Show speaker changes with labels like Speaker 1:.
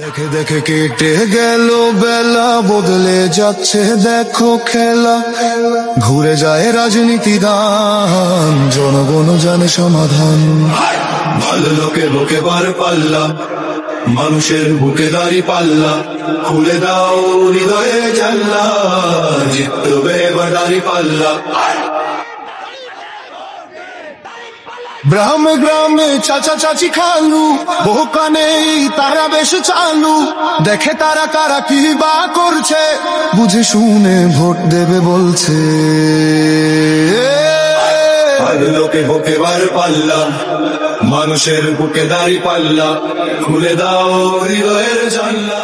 Speaker 1: দেখে দেখে কেটে গেল বেলা, বদলে যাচ্ছে দেখো খেলা। ঘুরে যায় রাজনীতি দান, জনগণ জানে সমাধান। ভালো লোকে লোকে বার পাল্লা, মানুষের বুকে দাঁড়ি পাল্লা। খুলে দাও হৃদয়ে জানলা, জিতবে এবার দাঁড়ি পাল্লা। গ্রামে গ্রামে চাচা চাচি খালু, বহু কানে তারা বেশ চালু। দেখে তারা কারা কি বা করছে, বুঝে শুনে ভোট দেবে বলছে। লোকে বুকে বার পাল্লা, মানুষের বুকে দাঁড়ি পাল্লা। খুলে দাও হৃদয়ের জানলা।